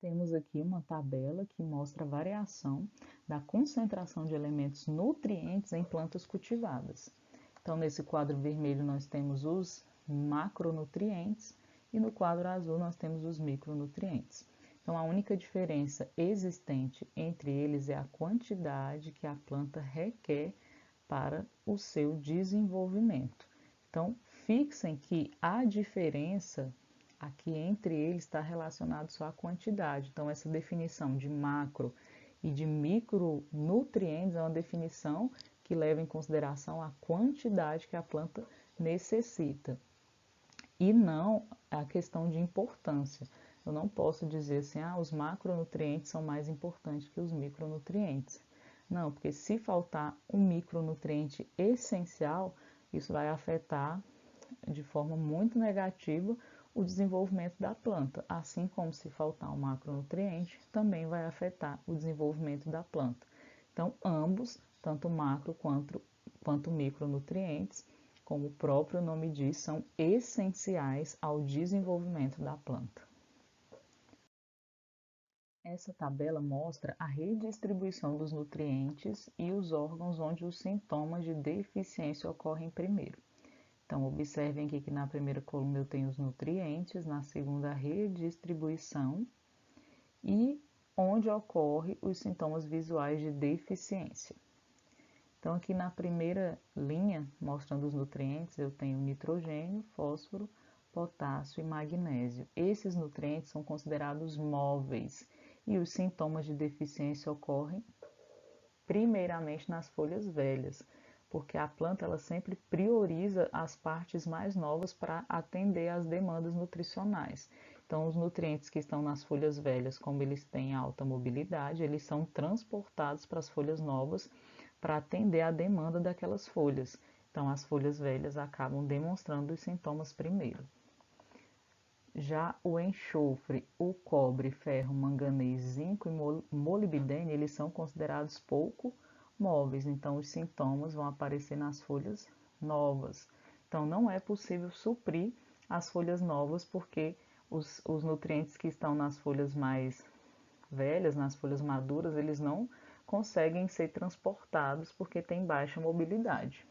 Temos aqui uma tabela que mostra a variação da concentração de elementos nutrientes em plantas cultivadas. Então, nesse quadro vermelho nós temos os macronutrientes e no quadro azul nós temos os micronutrientes. Então, a única diferença existente entre eles é a quantidade que a planta requer para o seu desenvolvimento. Então, fixem que a diferença aqui entre eles está relacionado só à quantidade. Então, essa definição de macro e de micronutrientes é uma definição que leva em consideração a quantidade que a planta necessita e não a questão de importância. Eu não posso dizer assim, os macronutrientes são mais importantes que os micronutrientes. Não, porque se faltar um micronutriente essencial, isso vai afetar de forma muito negativa o desenvolvimento da planta, assim como se faltar um macronutriente, também vai afetar o desenvolvimento da planta. Então, ambos, tanto macro quanto micronutrientes, como o próprio nome diz, são essenciais ao desenvolvimento da planta. Essa tabela mostra a redistribuição dos nutrientes e os órgãos onde os sintomas de deficiência ocorrem primeiro. Então, observem aqui que na primeira coluna eu tenho os nutrientes, na segunda a redistribuição e onde ocorrem os sintomas visuais de deficiência. Então, aqui na primeira linha, mostrando os nutrientes, eu tenho nitrogênio, fósforo, potássio e magnésio. Esses nutrientes são considerados móveis e os sintomas de deficiência ocorrem primeiramente nas folhas velhas, porque a planta ela sempre prioriza as partes mais novas para atender às demandas nutricionais. Então, os nutrientes que estão nas folhas velhas, como eles têm alta mobilidade, eles são transportados para as folhas novas para atender à demanda daquelas folhas. Então, as folhas velhas acabam demonstrando os sintomas primeiro. Já o enxofre, o cobre, ferro, manganês, zinco e molibdênio, eles são considerados pouco móveis, então os sintomas vão aparecer nas folhas novas. Então não é possível suprir as folhas novas porque os nutrientes que estão nas folhas mais velhas, nas folhas maduras, eles não conseguem ser transportados porque tem baixa mobilidade.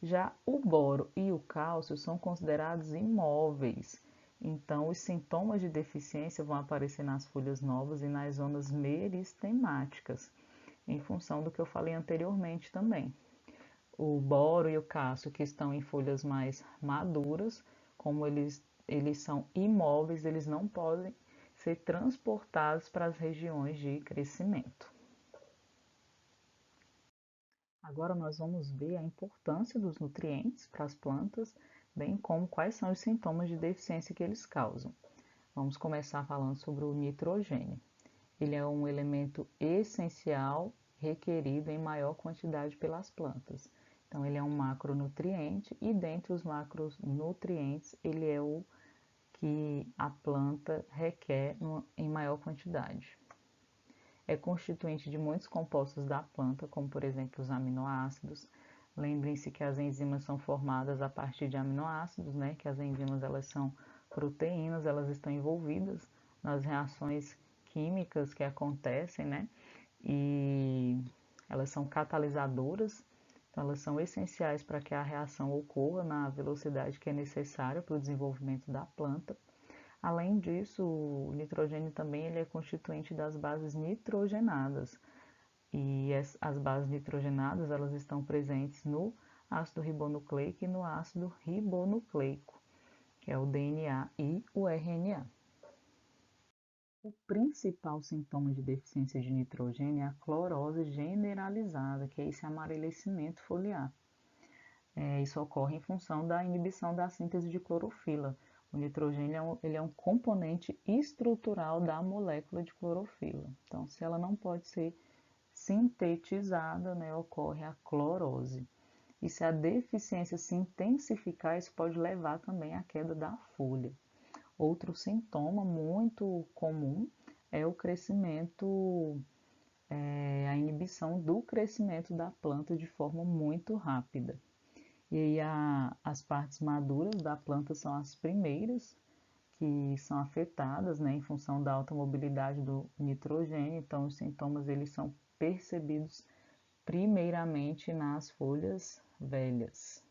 Já o boro e o cálcio são considerados imóveis, então os sintomas de deficiência vão aparecer nas folhas novas e nas zonas meristemáticas, em função do que eu falei anteriormente também. O boro e o cálcio que estão em folhas mais maduras, como eles são imóveis, eles não podem ser transportados para as regiões de crescimento. Agora nós vamos ver a importância dos nutrientes para as plantas, bem como quais são os sintomas de deficiência que eles causam. Vamos começar falando sobre o nitrogênio. Ele é um elemento essencial requerido em maior quantidade pelas plantas. Então, ele é um macronutriente e dentre os macronutrientes, ele é o que a planta requer em maior quantidade. É constituinte de muitos compostos da planta, como por exemplo os aminoácidos. Lembrem-se que as enzimas são formadas a partir de aminoácidos, né? Que as enzimas elas são proteínas, elas estão envolvidas nas reações químicas que acontecem, né? E elas são catalisadoras, então elas são essenciais para que a reação ocorra na velocidade que é necessária para o desenvolvimento da planta. Além disso, o nitrogênio também ele é constituinte das bases nitrogenadas. E as bases nitrogenadas elas estão presentes no ácido ribonucleico e no ácido ribonucleico, que é o DNA e o RNA. O principal sintoma de deficiência de nitrogênio é a clorose generalizada, que é esse amarelecimento foliar. Isso ocorre em função da inibição da síntese de clorofila. O nitrogênio ele é um componente estrutural da molécula de clorofila. Então, se ela não pode ser sintetizada, né, ocorre a clorose. E se a deficiência se intensificar, isso pode levar também à queda da folha. Outro sintoma muito comum é o crescimento, a inibição do crescimento da planta de forma muito rápida. E aí as partes maduras da planta são as primeiras que são afetadas, né, em função da alta mobilidade do nitrogênio. Então, os sintomas eles são percebidos primeiramente nas folhas velhas.